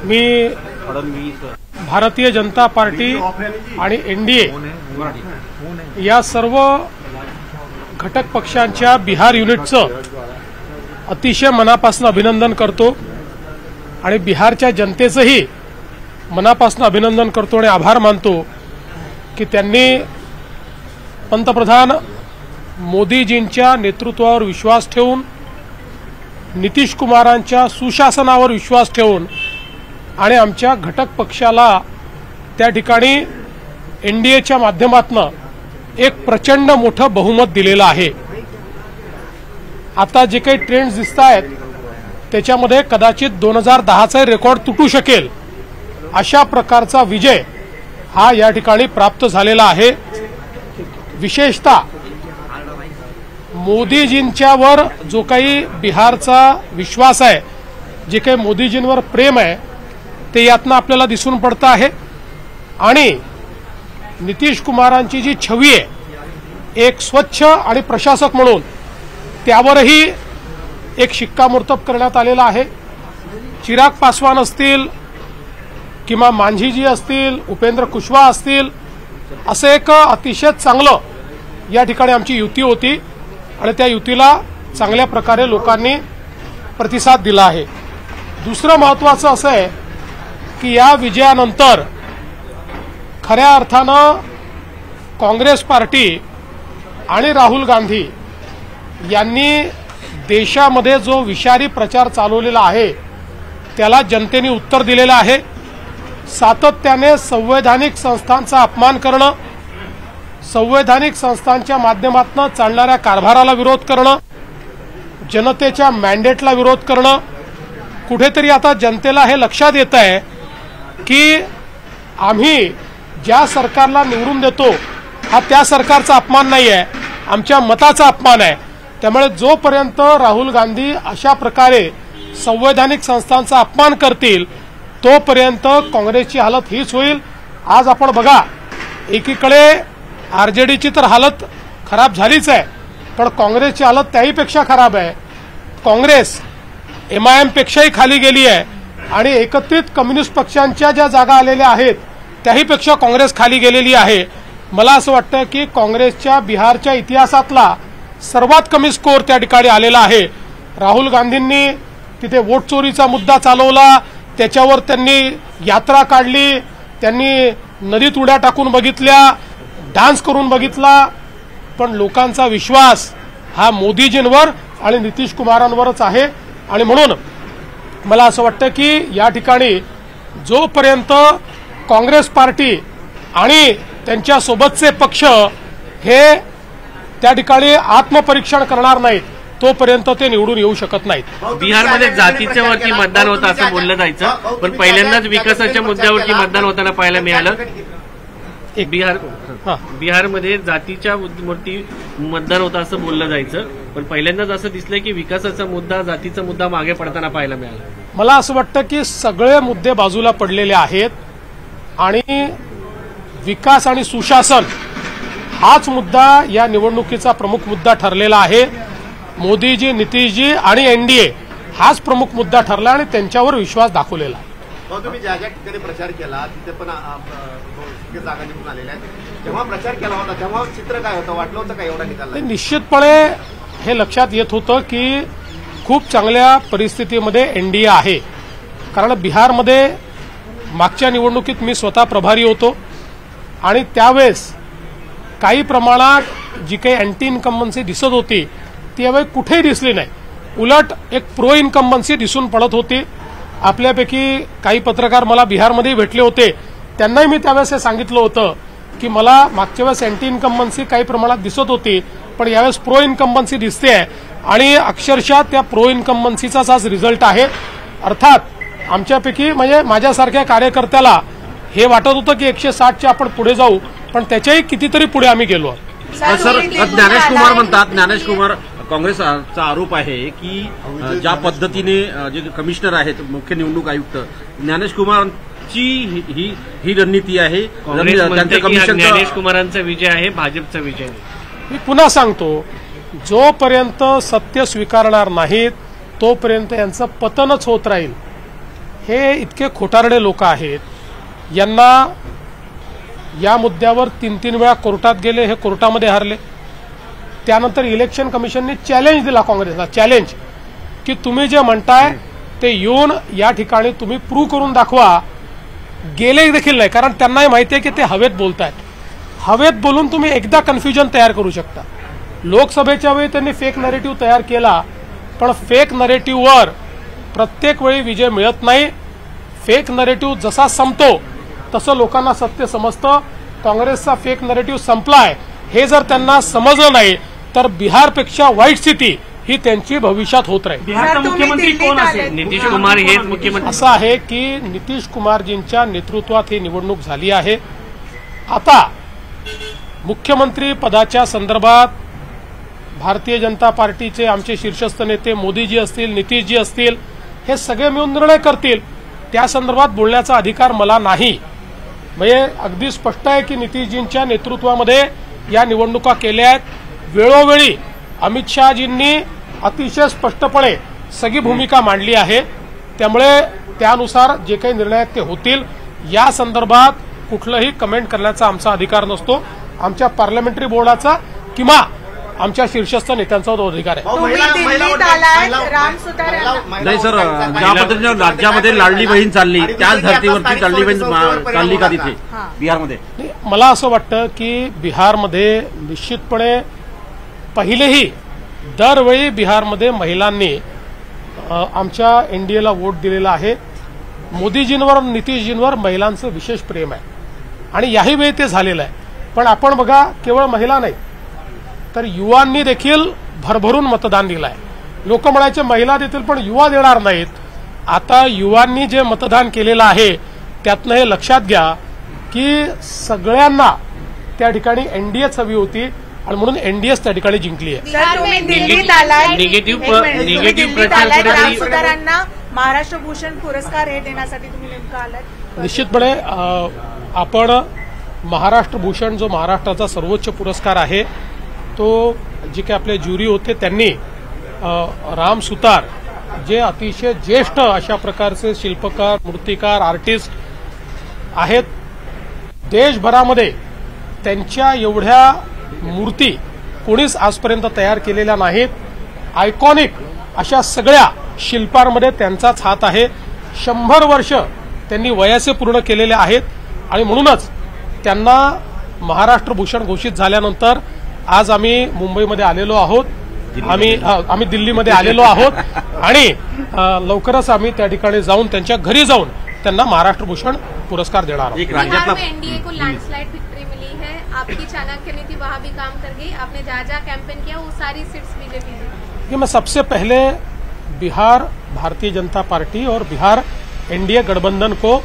मी Bharatiya Janata party आणि NDA या सर्व घटक पक्षांच्या बिहार युनिटचं अतिशय मनापासून अभिनंदन करतो आणि बिहारच्या जनतेचंही मनापासून अभिनंदन करतो आणि आभार मानतो की त्यांनी पंतप्रधान मोदीजींच्या नेतृत्वावर विश्वास ठेवून, नितीश कुमारांच्या सुशासनावर विश्वास ठेवून आणि आमच्या घटक पक्षाला त्या ठिकाणी एनडीएच्या माध्यमातून एक प्रचंड मोठं बहुमत दिलेलं आहे। आता जे काही ट्रेंड्स दिसत आहेत त्याच्यामध्ये कदाचित 2010चा रेकॉर्ड तुटू शकेल अशा प्रकारचा विजय हा या ठिकाणी प्राप्त झालेला आहे। विशेषतः मोदीजींच्यावर जो काही बिहारचा विश्वास आहे, जे काही मोदीजींवर प्रेम आहे ते यातनं आपल्याला दिसून पडतं आहे आणि नितीश कुमारांची जी छवी आहे एक स्वच्छ आणि प्रशासक म्हणून त्यावरही एक शिक्कामोर्तब करण्यात आलेला आहे। चिराग पासवान असतील किंवा मांझीजी असतील, उपेंद्र कुशवाहा असतील, असं एक अतिशय चांगलं या ठिकाणी आमची युती होती आणि त्या युतीला चांगल्या प्रकारे लोकांनी प्रतिसाद दिला आहे। दुसरं महत्त्वाचं असं आहे की या विजयानंतर खऱ्या अर्थानं काँग्रेस पार्टी आणि राहुल गांधी यांनी देशामध्ये जो विषारी प्रचार चालवलेला आहे त्याला जनतेने उत्तर दिलेलं आहे। सातत्याने संवैधानिक संस्थांचा अपमान करणं, संवैधानिक संस्थांच्या माध्यमातून चालणाऱ्या कारभाराला विरोध करणं, जनतेच्या मॅन्डेटला विरोध करणं, कुठेतरी आता जनतेला हे लक्षात येत आहे की आम्ही ज्या सरकारला निवडून देतो हा त्या सरकारचा अपमान नाही आहे, आमच्या मताचा अपमान आहे। त्यामुळे जोपर्यंत राहुल गांधी अशा प्रकारे संवैधानिक संस्थांचा अपमान करतील तोपर्यंत काँग्रेसची हालत हीच होईल। आज आपण बघा, एकीकडे आरजेडीची तर हालत खराब झालीच आहे, पण काँग्रेसची हालत त्याहीपेक्षा खराब आहे। काँग्रेस एमआयएम पेक्षाही खाली गेली आहे आणि एकत्रित कम्युनिस्ट पक्षांच्या ज्या जागा आलेल्या आहेत त्याहीपेक्षा काँग्रेस खाली गेलेली आहे। मला असं वाटतं की काँग्रेसच्या बिहारच्या इतिहासातला सर्वात कमी स्कोअर त्या ठिकाणी आलेला आहे। राहुल गांधींनी तिथे वोट चोरीचा मुद्दा चालवला, त्याच्यावर त्यांनी यात्रा काढली, त्यांनी नदीत उड्या टाकून बघितल्या, डान्स करून बघितला, पण लोकांचा विश्वास हा मोदीजींवर आणि नितीश कुमारांवरच आहे। आणि म्हणून मला असं वाटतं की या ठिकाणी जोपर्यंत काँग्रेस पार्टी आणि त्यांच्या सोबतचे पक्ष हे त्या ठिकाणी आत्मपरीक्षण करणार नाहीत तोपर्यंत ते निवडून येऊ शकत नाहीत। बिहारमध्ये जातीच्या वरती मतदान होतं असं बोललं जायचं, पण पहिल्यांदाच विकासाच्या मुद्द्यावरती मतदान होताना पाहायला मिळालं। बिहारमध्ये जातीच्या वरती मतदान होतं असं बोललं जायचं, पण पहिल्यांदाच असं दिसलं की विकासाचा मुद्दा, जातीचा मुद्दा मागे पडताना पाहायला मिळाला। मला असं वाटतं की सगळे मुद्दे बाजूला पडलेले आहेत आणि विकास आणि सुशासन हाच मुद्दा या निवडणुकीचा प्रमुख मुद्दा ठरलेला आहे। मोदीजी, नितीशजी आणि एनडीए हाच प्रमुख मुद्दा ठरला आणि त्यांच्यावर विश्वास दाखवलेला आहे। तुम्ही ज्या ज्या ठिकाणी प्रचार केला तिथे पण जागा निवडून आलेल्या आहेत, जेव्हा प्रचार केला होता तेव्हा चित्र काय होतं, वाटलं होतं का एवढा निकाल? निश्चितपणे हे लक्षात येत होतं की खूप चांगल्या परिस्थितीमध्ये एनडीए आहे, कारण बिहारमध्ये मागच्या निवडणुकीत मी स्वतः प्रभारी होतो आणि त्यावेळेस काही प्रमाणात जी काही अँटी इन्कम्बन्सी दिसत होती ती यावेळी कुठेही दिसली नाही, उलट एक प्रो इन्कम्बन्सी दिसून पडत होती। आपल्यापैकी काही पत्रकार मला बिहारमध्ये भेटले होते, त्यांनाही मी त्यावेळेस हे सांगितलं होतं की मला मागच्या वेळेस अँटी इन्कम्बन्सी काही प्रमाणात दिसत होती, पण यावेळेस प्रो इन्कम्बन्सी दिसते आहे आणि अक्षरशः त्या प्रो इन्कम्बन्सीचाच आज रिझल्ट आहे। अर्थात आमच्यापैकी म्हणजे माझ्यासारख्या कार्यकर्त्याला हे वाटत होतं की 160च्या आपण पुढे जाऊ, पण त्याच्याही कितीतरी पुढे आम्ही गेलो। सर, ज्ञानेश कुमार म्हणतात, ज्ञानेश कुमार काँग्रेसचा आरोप आहे की ज्या पद्धतीने जे कमिशनर आहेत, मुख्य निवडणूक आयुक्त ज्ञानेश कुमारची ही रणनीती आहे, ज्ञानेश कुमारांचा विजय आहे, भाजपचा विजय आहे। मी पुन्हा सांगतो, जोपर्यंत सत्य स्वीकारणार नाहीत तोपर्यंत यांचं पतनच होत राहील। हे इतके खोटारडे लोक आहेत, यांना या मुद्द्यावर 3-3 वेळा कोर्टात गेले, हे कोर्टामध्ये हारले. त्यानंतर इलेक्शन कमिशनने चॅलेंज दिला काँग्रेसला, चॅलेंज की तुम्ही जे म्हणताय ते येऊन या ठिकाणी तुम्ही प्रूव्ह करून दाखवा. गेले देखील नाही, कारण त्यांनाही माहिती आहे की ते हवेत बोलतायत. हवेत बोलून तुम्ही एकदा कन्फ्युजन तयार करू शकता. लोकसभेच्या वेळी त्यांनी फेक नरेटिव्ह तयार केला, पण फेक नरेटिव्हवर प्रत्येक वेळी विजय मिळत नाही. फेक नरेटिव्ह जसा संपतो तसं लोकांना सत्य समजतं. काँग्रेसचा फेक नरेटिव्ह संपलाय हे जर त्यांना समजलं नाही तर बिहारपेक्षा वाईट स्थिती ही त्यांची भविष्यात होत राहील. बिहारचा मुख्यमंत्री कोण असेल? नितीश कुमार हेच मुख्यमंत्री. असं आहे की नितीश कुमारजींच्या नेतृत्वात ही निवडणूक झाली आहे. आता मुख्यमंत्री पदाच्या संदर्भात भारतीय जनता पार्टीचे आमचे शीर्षस्थ नेते मोदीजी असतील, नितीशजी असतील, हे सगळे मिळून निर्णय करतील. त्या संदर्भात बोलण्याचा अधिकार मला नाही. म्हणजे अगदी स्पष्ट आहे की नितीशजींच्या नेतृत्वामध्ये या निवडणुका केल्या आहेत. वेळोवेळी अमित शहाजींनी अतिशय स्पष्टपणे सगळी भूमिका मांडली आहे. त्यामुळे त्यानुसार जे काही निर्णय आहेत ते होतील. या संदर्भात कुठलंही कमेंट करण्याचा आमचा अधिकार नसतो. आमच्या पार्लमेंटरी बोर्डाचा किंवा आमच्या शीर्षस्थ नेत्यांचा तो अधिकार आहे. नाही सर, ज्या पद्धतीने राज्यामध्ये लाडली बहीण चालली त्याच धर्तीवरती लाडली बहीण चालली का तिथे बिहारमध्ये? मला असं वाटतं की बिहारमध्ये निश्चितपणे पहिलेही दरवेळी बिहारमध्ये महिलांनी आमच्या एनडीएला वोट दिलेला आहे. मोदीजींवर, नितीशजींवर महिलांचं विशेष प्रेम आहे आणि याही वेळी ते झालेलं आहे. पण आपण बघा, केवळ महिला नाही तर युवांनी देखील भरभरून मतदान दिलं आहे. लोक म्हणायचे महिला देतील पण युवा देणार नाहीत. आता युवांनी जे मतदान केलेलं आहे त्यातनं हे लक्षात घ्या की सगळ्यांना त्या ठिकाणी एनडीएच हवी होती आणि म्हणून एनडीएच त्या ठिकाणी जिंकली आहे. निगेटिव्ह प्रचार महाराष्ट्र भूषण पुरस्कार हे देण्यासाठी तुम्ही नेमकं आलात? निश्चितपणे आपण महाराष्ट्र भूषण जो महाराष्ट्राचा सर्वोच्च पुरस्कार आहे तो जे काही आपले ज्युरी होते त्यांनी राम सुतार जे अतिशय ज्येष्ठ अशा प्रकारचे शिल्पकार, मूर्तिकार, आर्टिस्ट आहेत, देशभरामध्ये त्यांच्या एवढ्या मूर्ती कोणीच आजपर्यंत तयार केलेल्या नाहीत. आयकॉनिक अशा सगळ्या शिल्पांमध्ये त्यांचाच हात आहे. 100 वर्ष त्यांनी वयाचे पूर्ण केलेले आहेत आणि म्हणूनच त्यांना महाराष्ट्र भूषण घोषित झाल्यानंतर आज आम्ही मुंबईमध्ये आलेलो आहोत, आम्ही दिल्लीमध्ये आलेलो आहोत आणि लवकरच आम्ही त्या ठिकाणी जाऊन त्यांच्या घरी जाऊन त्यांना महाराष्ट्र भूषण पुरस्कार देणार आहोत. बिहार में एनडीए को लैंडस्लाइड विक्ट्री मिली है. आपकी चाणक्य नीति वहां भी काम कर गई. आपने जहाँ जहाँ कैंपेन किया वो सारी सीट्स बीजेपी ने. मैं सबसे पहले बिहार भारतीय जनता पार्टी और बिहार एनडीए गठबंधन को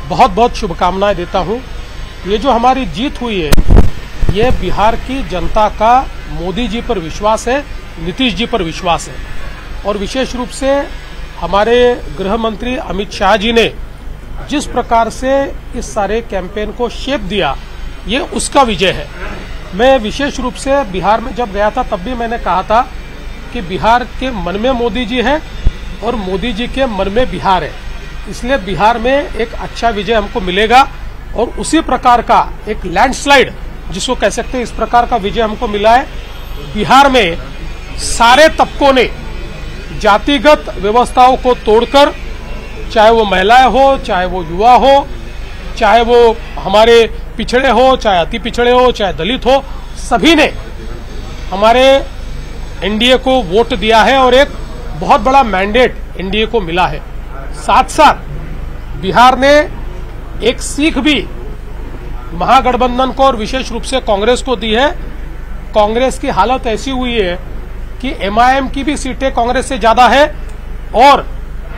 बहुत बहुत शुभकामनाएं देता हूं. ये जो हमारी जीत हुई है ये बिहार की जनता का मोदी जी पर विश्वास है, नीतीश जी पर विश्वास है और विशेष रूप से हमारे गृह मंत्री अमित शाह जी ने जिस प्रकार से इस सारे कैंपेन को शेप दिया ये उसका विजय है. मैं विशेष रूप से बिहार में जब गया था तब भी मैंने कहा था कि बिहार के मन में मोदी जी है और मोदी जी के मन में बिहार है, इसलिए बिहार में एक अच्छा विजय हमको मिलेगा और उसी प्रकार का एक लैंडस्लाइड जिसको कह सकते हैं इस प्रकार का विजय हमको मिला है. बिहार में सारे तबकों ने जातिगत व्यवस्थाओं को तोड़कर, चाहे वो महिलाएं हो, चाहे वो युवा हो, चाहे वो हमारे पिछड़े हो, चाहे अति पिछड़े हो, चाहे दलित हो, सभी ने हमारे एनडीए को वोट दिया है और एक बहुत बड़ा मैंडेट एनडीए को मिला है. साथ साथ बिहार ने एक सीख भी महागठबंधन को और विशेष रूप से कांग्रेस को दी है. कांग्रेस की हालत ऐसी हुई है कि एमआईएम की भी सीटें कांग्रेस से ज्यादा है और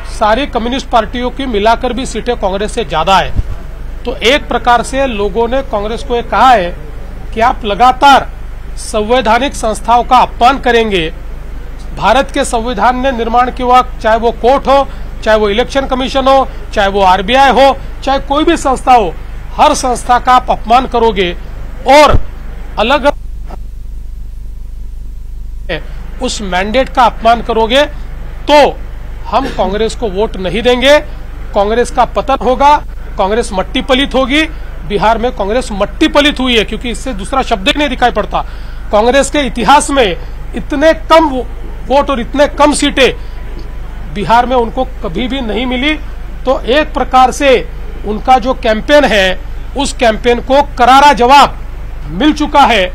सारी कम्युनिस्ट पार्टियों की मिलाकर भी सीटें कांग्रेस से ज्यादा है. तो एक प्रकार से लोगों ने कांग्रेस को ये कहा है कि आप लगातार संवैधानिक संस्थाओं का अपमान करेंगे. भारत के संविधान ने निर्माण किया, चाहे वो कोर्ट हो, चाहे वो इलेक्शन कमीशन हो, चाहे वो आरबीआई हो, चाहे कोई भी संस्था हो, हर संस्था का आप अपमान करोगे और अलग उस मैंडेट का अपमान करोगे तो हम कांग्रेस को वोट नहीं देंगे. कांग्रेस का पतन होगा, कांग्रेस मट्टी पलित होगी। बिहार में कांग्रेस मट्टी पलित हुई है, क्योंकि इससे दूसरा शब्द ही नहीं दिखाई पड़ता। कांग्रेस के इतिहास में इतने कम वोट और इतने कम सीटें बिहार में उनको कभी भी नहीं मिली। तो एक प्रकार से उनका जो कैंपेन है, उस कैंपेन को करारा जवाब मिल चुका है।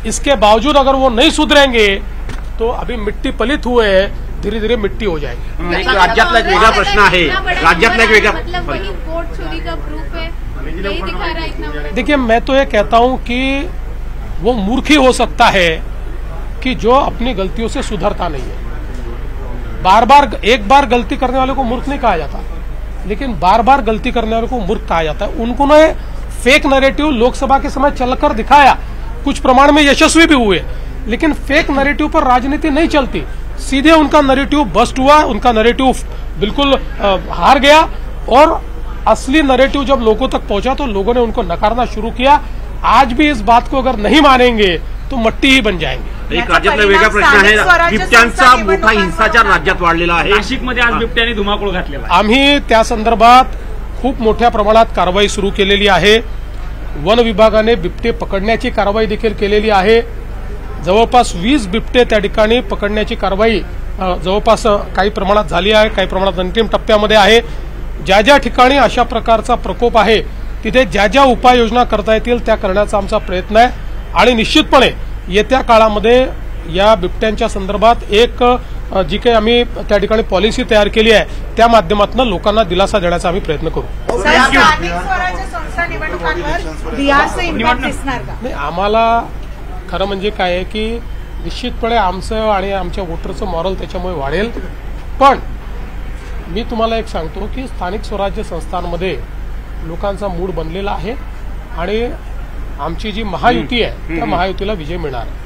इसके बावजूद अगर वो नहीं सुधरेंगे तो अभी मिट्टी पलित हुए धीरे धीरे मिट्टी हो जाएगी। एक राज्यातला एक वेगळा प्रश्न आहे, राज्यातला एक वेगळा मतलब वही वोट चोरी का प्रूफ है, यही दिखा रहा है इतना बड़ा। देखिए, मैं तो ये कहता हूं कि वो मूर्ख ही हो सकता है कि जो अपनी गलतियों से सुधरता नहीं है। एक बार गलती करने वाले को मूर्ख नहीं कहा जाता, लेकिन बार बार गलती करने वाले को मूर्ख कहा जाता है। उनको ने फेक नैरेटिव लोकसभा के समय चलकर दिखाया, कुछ प्रमाण में यशस्वी भी हुए, लेकिन फेक नैरेटिव पर राजनीति नहीं चलती। सीधे उनका नैरेटिव बस्ट हुआ, उनका नैरेटिव बिल्कुल हार गया, और असली नैरेटिव जब लोगों तक पहुंचा तो लोगों ने उनको नकारना शुरू किया। आज भी इस बात को अगर नहीं मानेंगे तो मट्टी ही बन जाएंगे। एक राज्यातला वेगळा प्रश्न आहे, बिबट्यांचा मोठा हिंसाचार राज्यात वाढलेला आहे। नाशिकमध्ये आज बिबट्याने धुमाकूळ घातलेला आहे। आम्ही त्या संदर्भात खूप मोठ्या प्रमाणात कारवाई सुरू केलेली आहे। वन विभागाने बिबटे पकडण्याची कारवाई देखील केलेली आहे। जवळपास 20 बिबटे त्या ठिकाणी पकडण्याची कारवाई जवळपास काही प्रमाणात झाली आहे, काही प्रमाणात अंतिम टप्प्यामध्ये आहे। ज्या ज्या ठिकाणी अशा प्रकारचा प्रकोप आहे तिथे ज्या ज्या उपाययोजना करता येतील त्या करण्याचा आमचा प्रयत्न आहे, आणि निश्चितपणे येत्या काळामध्ये या बिबट्यांच्या संदर्भात एक जी काही आम्ही त्या ठिकाणी पॉलिसी तयार केली आहे त्या माध्यमातून लोकांना दिलासा देण्याचा आम्ही प्रयत्न करू। स्थानिक स्वराज्य संस्था निवडणुकांवर बिहारचं इम्पॅक्ट दिसणार का? नाही, आम्हाला खरं म्हणजे काय आहे की निश्चितपणे आमचं आणि आमच्या वोटरचं मॉरल त्याच्यामुळे वाढेल। पण मी तुम्हाला एक सांगतो की स्थानिक स्वराज्य संस्थांमध्ये लोकांचा मूड बनलेला आहे, आणि आमची जी महायुती आहे त्या महायुतीला विजय मिळणार आहे।